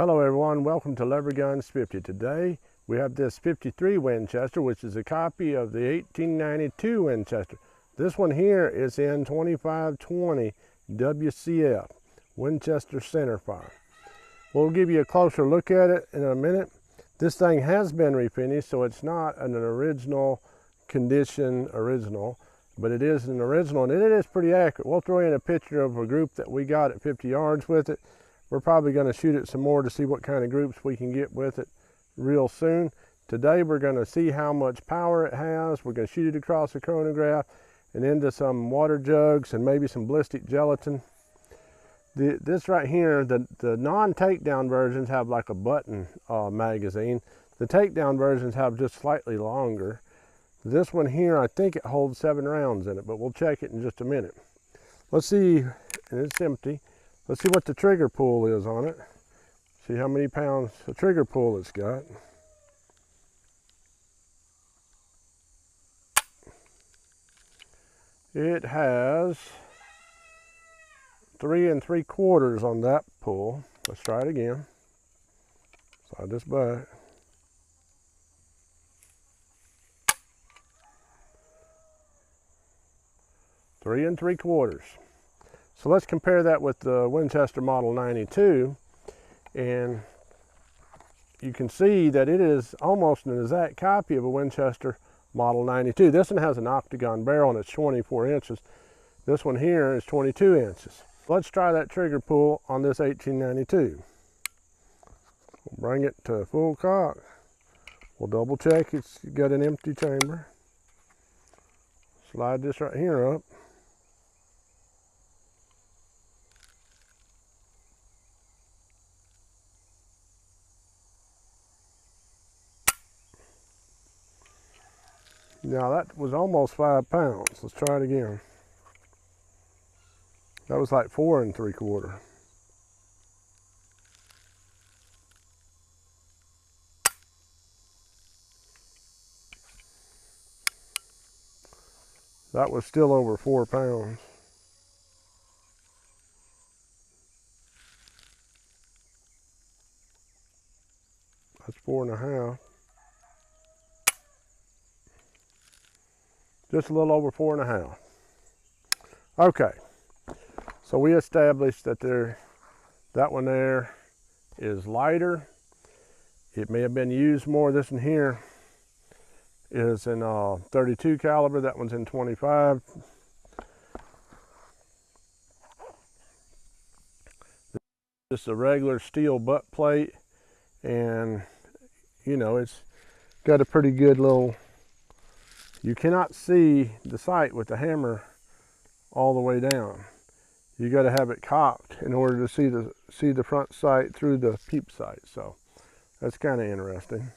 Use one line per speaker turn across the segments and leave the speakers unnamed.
Hello everyone, welcome to Lever Guns 50. Today we have this 53 Winchester, which is a copy of the 1892 Winchester. This one here is in 2520 WCF, Winchester centerfire. We'll give you a closer look at it in a minute. This thing has been refinished, so it's not an original condition but it is an original, and it is pretty accurate. We'll throw in a picture of a group that we got at 50 yards with it. We're probably going to shoot it some more to see what kind of groups we can get with it real soon. Today we're going to see how much power it has. We're going to shoot it across the chronograph and into some water jugs and maybe some ballistic gelatin. This right here, the non-takedown versions have like a button magazine. The takedown versions have just slightly longer. This one here, I think it holds 7 rounds in it, but we'll check it in just a minute. Let's see, and it's empty. Let's see what the trigger pull is on it. See how many pounds the trigger pull it's got. It has 3 3/4 on that pull. Let's try it again. Slide this back. Three and 3/4. So let's compare that with the Winchester Model 92, and you can see that it is almost an exact copy of a Winchester Model 92. This one has an octagon barrel and it's 24 inches. This one here is 22 inches. Let's try that trigger pull on this 1892. We'll bring it to full cock. We'll double check it's got an empty chamber. Slide this right here up. Now that was almost 5 pounds. Let's try it again. That was like 4 3/4. That was still over 4 pounds. That's 4 1/2. Just a little over 4 1/2. Okay, so we established that that one there is lighter. It may have been used more. This one here is in 32 caliber. That one's in 25. Just a regular steel butt plate, and you know, it's got a pretty good little. You cannot see the sight with the hammer all the way down. You got to have it cocked in order to see the front sight through the peep sight. So that's kind of interesting.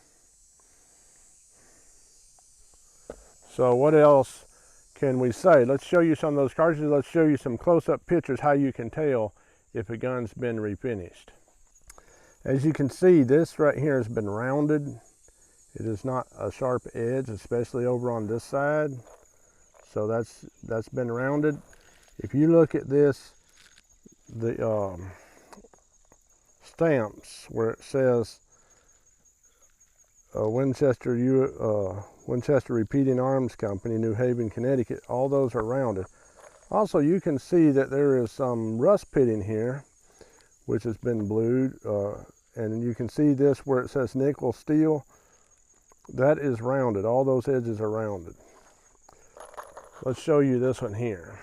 So what else can we say? Let's show you some of those cartridges. Let's show you some close-up pictures how you can tell if a gun's been refinished. As you can see, this right here has been rounded. It is not a sharp edge, especially over on this side. So that's been rounded. If you look at this, the stamps where it says Winchester Repeating Arms Company, New Haven, Connecticut, all those are rounded. Also, you can see that there is some rust pitting here, which has been blued, and you can see this where it says nickel steel. That is rounded. All those edges are rounded. Let's show you this one here.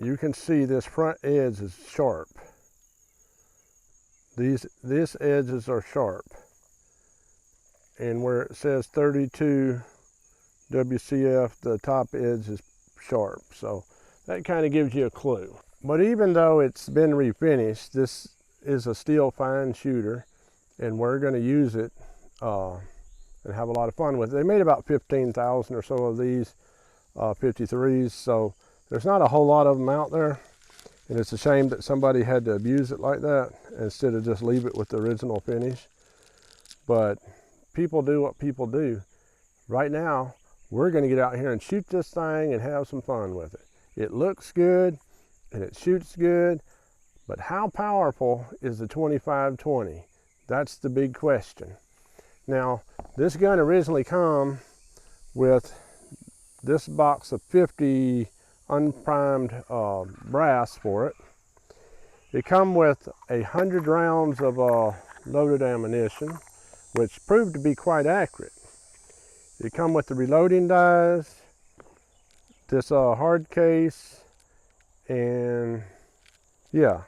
You can see this front edge is sharp. These edges are sharp. And where it says 32 WCF, the top edge is sharp. So that kind of gives you a clue. But even though it's been refinished, this is a steel fine shooter, and we're going to use it and have a lot of fun with it. They made about 15,000 or so of these 53s, so there's not a whole lot of them out there, and it's a shame that somebody had to abuse it like that instead of just leave it with the original finish. But people do what people do. Right now, we're going to get out here and shoot this thing and have some fun with it. It looks good and it shoots good. But how powerful is the 2520? That's the big question. Now, this gun originally come with this box of 50 unprimed brass for it. It come with 100 rounds of loaded ammunition, which proved to be quite accurate. It come with the reloading dies, this hard case, and yeah,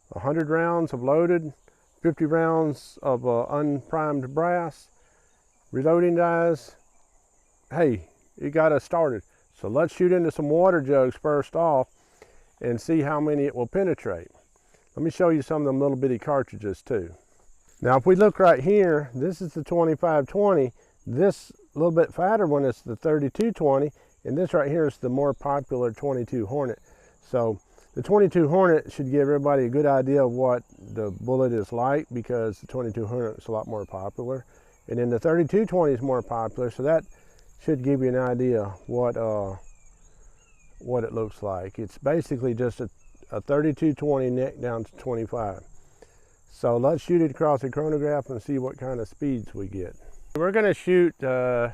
100 rounds of loaded, 50 rounds of unprimed brass, reloading dies. Hey, it got us started. So let's shoot into some water jugs first off and see how many it will penetrate. Let me show you some of them little bitty cartridges too. Now if we look right here, this is the 2520. This little bit fatter one is the 3220, and this right here is the more popular 22 Hornet. So the 22 Hornet should give everybody a good idea of what the bullet is like, because the 22 Hornet is a lot more popular. And then the 3220 is more popular, so that should give you an idea what it looks like. It's basically just a 3220 neck down to 25. So let's shoot it across the chronograph and see what kind of speeds we get. We're going to shoot the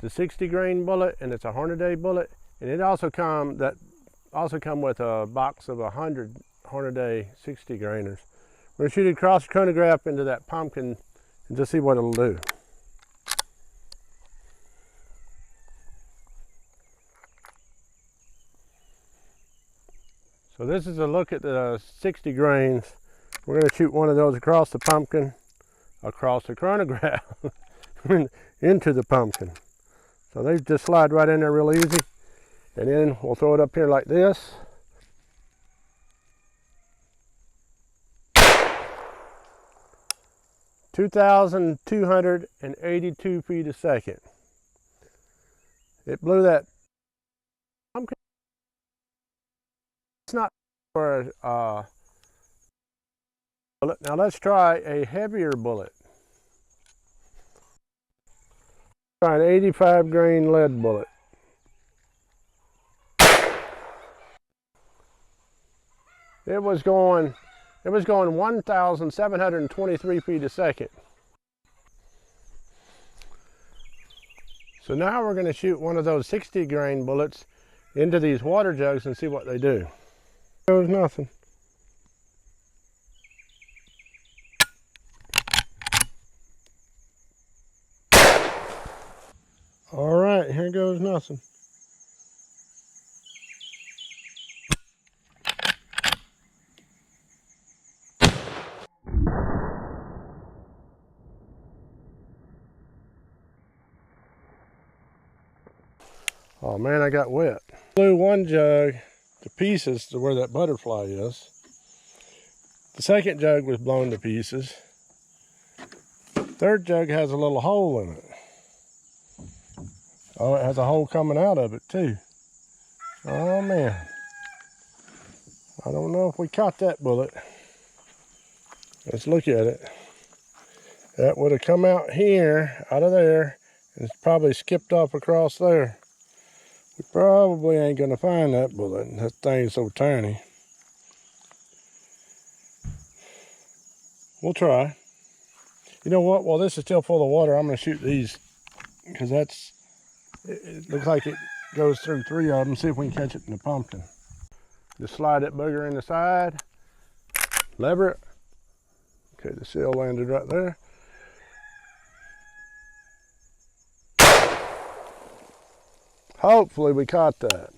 60 grain bullet, and it's a Hornady bullet, and it also come with a box of 100 Hornady 60 grainers. We're going to shoot it across the chronograph into that pumpkin and just see what it'll do. So this is a look at the 60 grains. We're going to shoot one of those across the pumpkin, across the chronograph, into the pumpkin. So they just slide right in there real easy. And then we'll throw it up here like this. (2,282 feet a second). It blew that pumpkin. It's not for a bullet. Now let's try a heavier bullet. Try an 85 grain lead bullet. It was going 1,723 feet a second. So now we're going to shoot one of those 60 grain bullets into these water jugs and see what they do. Goes nothing. All right, here goes nothing. Oh man, I got wet. Blew one jug to pieces to where that butterfly is. The second jug was blown to pieces. Third jug has a little hole in it. Oh, it has a hole coming out of it too. Oh man. I don't know if we caught that bullet. Let's look at it. That would have come out here, out of there, and it's probably skipped off across there. We probably ain't gonna find that bullet. That thing's so tiny. We'll try. You know what? While this is still full of water, I'm gonna shoot these, because it looks like it goes through 3 of them. See if we can catch it in the pumpkin. Just slide that booger in the side, lever it. Okay, the seal landed right there. Hopefully we caught that.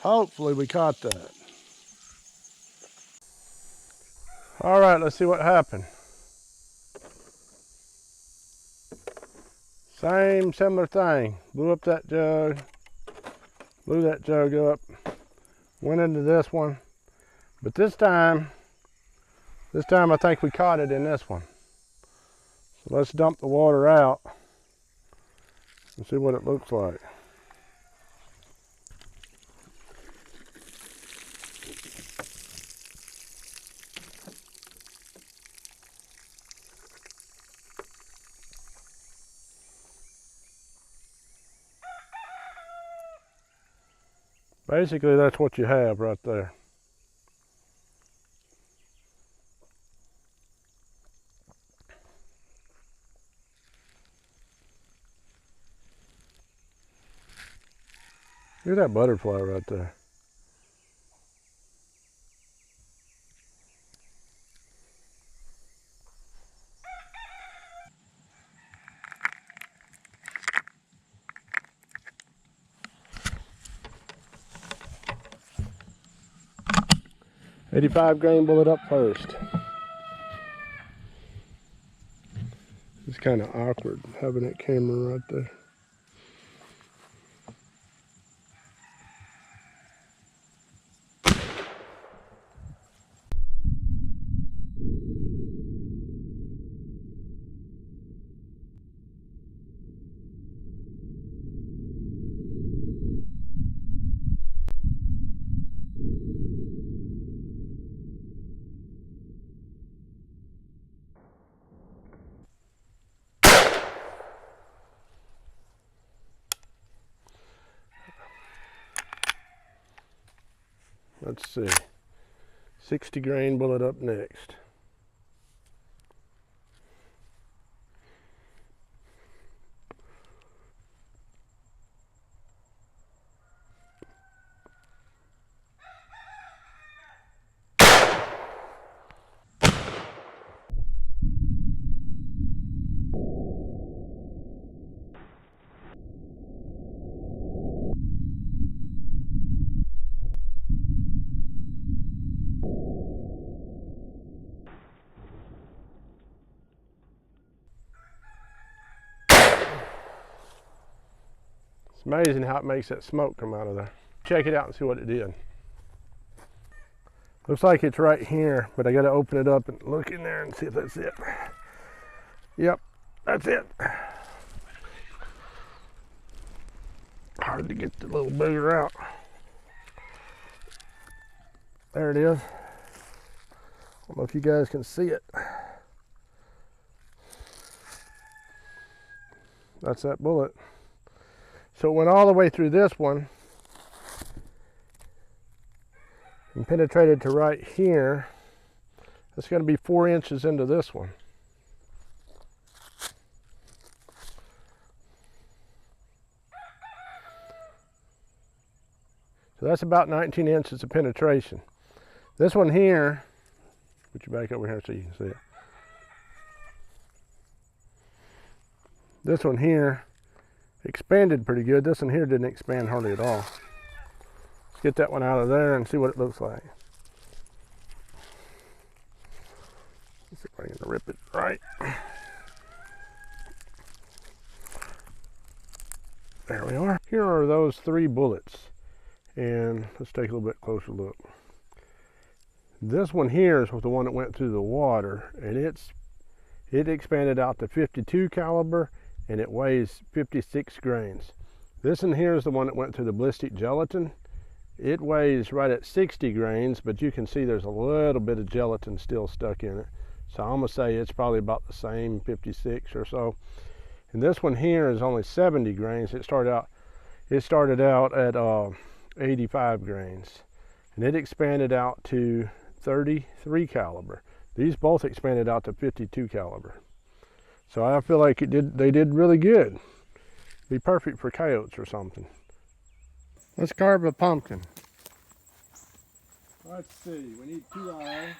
Hopefully we caught that. All right, let's see what happened. Similar thing. Blew up that jug. Blew that jug up. Went into this one. But this time I think we caught it in this one. So let's dump the water out and see what it looks like. Basically, that's what you have right there. Look at that butterfly right there. .85 grain bullet up first. It's kind of awkward having that camera right there. Let's see, 60 grain bullet up next. It's amazing how it makes that smoke come out of there. Check it out and see what it did. Looks like it's right here, but I gotta open it up and look in there and see if that's it. Yep, that's it. Hard to get the little booger out. There it is. I don't know if you guys can see it. That's that bullet. So it went all the way through this one and penetrated to right here. It's going to be 4 inches into this one. So that's about 19 inches of penetration. This one here, put you back over here so you can see it. This one here expanded pretty good. This one here didn't expand hardly at all. Let's get that one out of there and see what it looks like. Let's see if I can rip it right. There we are. Here are those 3 bullets. And let's take a little bit closer look. This one here is the one that went through the water, and it expanded out to 52 caliber, and it weighs 56 grains. This one here is the one that went through the ballistic gelatin. It weighs right at 60 grains, but you can see there's a little bit of gelatin still stuck in it. So I'm gonna say it's probably about the same, 56 or so. And this one here is only 70 grains. It started out at 85 grains, and it expanded out to 33 caliber. These both expanded out to 52 caliber. So I feel like they did really good. Be perfect for coyotes or something. Let's carve a pumpkin. Let's see, we need 2 eyes.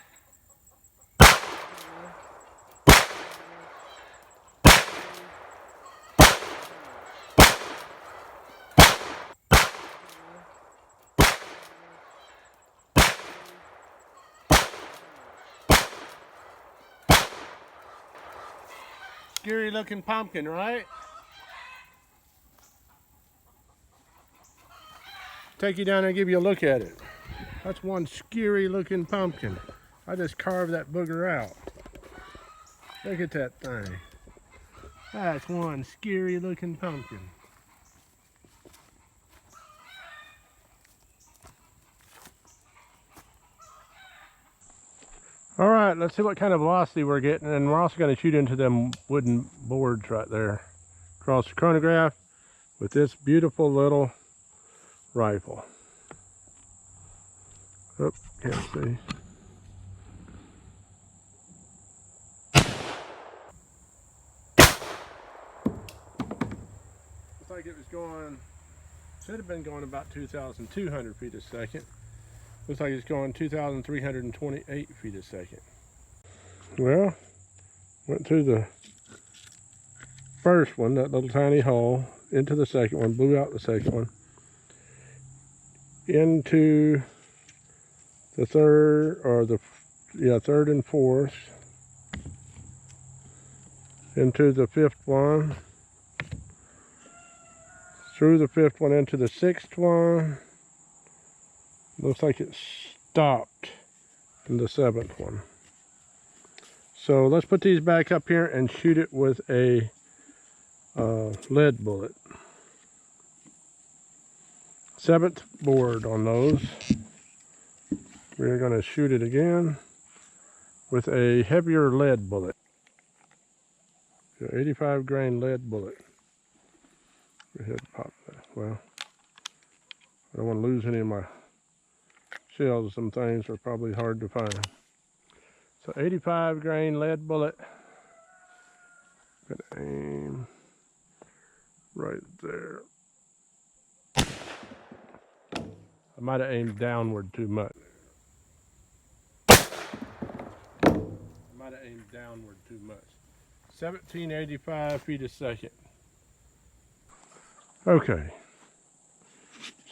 Scary looking pumpkin, right? Take you down there and give you a look at it. That's one scary looking pumpkin. I just carved that booger out. Look at that thing. That's one scary looking pumpkin. All right, let's see what kind of velocity we're getting, and we're also going to shoot into them wooden boards right there across the chronograph with this beautiful little rifle. Oh, can't see. Looks like it was going, should have been going about 2,200 feet a second. Looks like it's going 2,328 feet a second. Well, went through the first one, that little tiny hole, into the second one, blew out the second one, into the third, or the, yeah, third and fourth, into the fifth one, through the fifth one into the sixth one. Looks like it stopped in the seventh one. So let's put these back up here and shoot it with a lead bullet. Seventh board on those. We're going to shoot it again with a heavier lead bullet. 85 grain lead bullet. Go ahead and pop that. Well, I don't want to lose any of my shells. Some things are probably hard to find. So 85 grain lead bullet. Gonna aim right there. I might have aimed downward too much. Might have aimed downward too much. 1785 feet a second. Okay.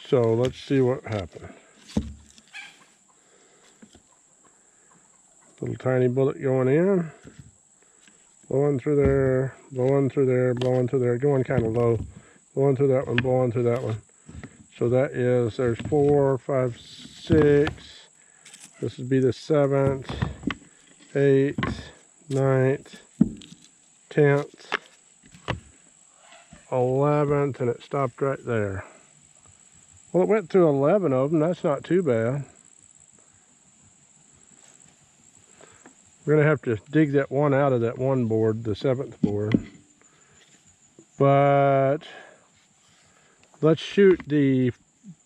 So let's see what happened. Little tiny bullet going in. Blowing through there, blowing through there, blowing through there, going kind of low. Blowing through that one, blowing through that one. So that is, there's 4, 5, 6. This would be the 7th, 8th, 9th, 10th, 11th, and it stopped right there. Well, it went through 11 of them. That's not too bad. We're going to have to dig that one out of that one board, the 7th board. But let's shoot the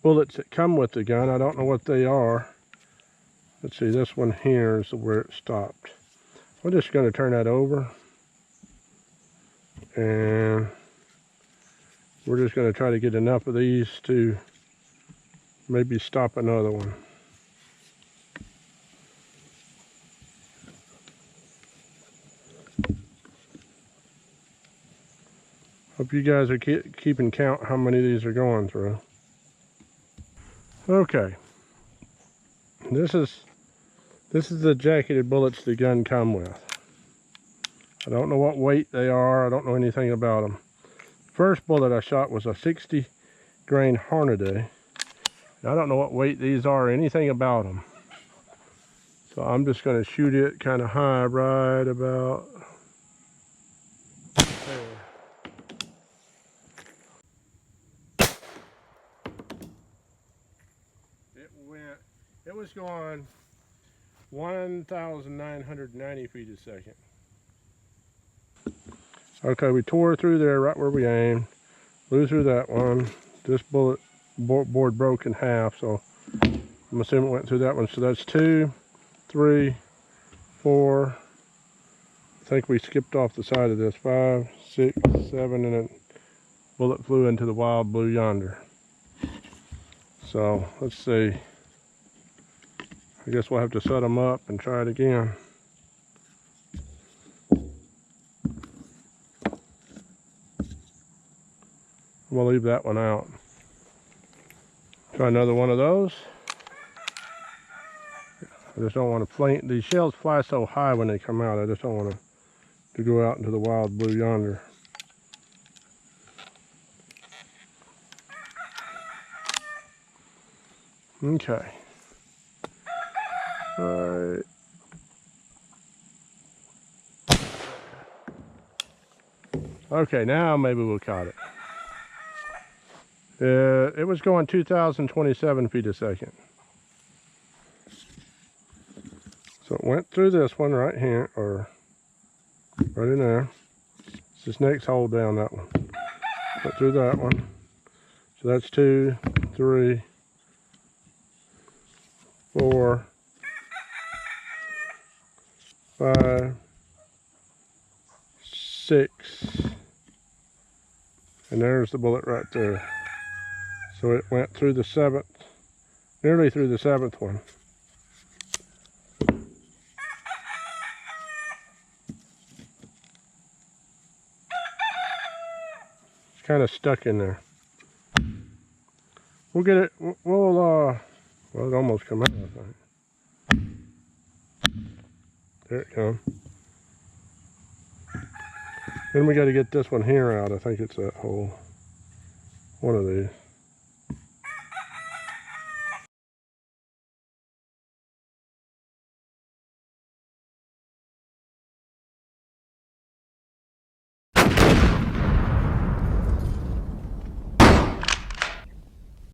bullets that come with the gun. I don't know what they are. Let's see, this one here is where it stopped. We're just going to turn that over. And we're just going to try to get enough of these to maybe stop another one. Hope you guys are keeping count how many of these are going through. Okay. This is the jacketed bullets the gun come with. I don't know what weight they are. I don't know anything about them. First bullet I shot was a 60 grain Hornady. I don't know what weight these are or anything about them. So I'm just going to shoot it kind of high, right about there. It was going 1,990 feet a second. Okay, we tore through there right where we aimed. Blew through that one. This bullet board broke in half, so I'm assuming it went through that one. So that's 2, 3, 4. I think we skipped off the side of this. 5, 6, 7, and a bullet flew into the wild blue yonder. So let's see. I guess we'll have to set them up and try it again. We'll leave that one out. Try another one of those. I just don't want to fly. These shells fly so high when they come out. I just don't want to go out into the wild blue yonder. Okay. All right. Okay, now maybe we'll cut it. It was going 2,027 feet a second. So it went through this one right here, or right in there. It's this next hole down, that one. Went through that one. So that's 2, 3, 4, 5, 6, and there's the bullet right there. So it went through the 7th, nearly through the 7th one. It's kind of stuck in there. We'll get it, well, it almost come out, I think. There it comes. Then we got to get this one here out. I think it's that hole. One of these.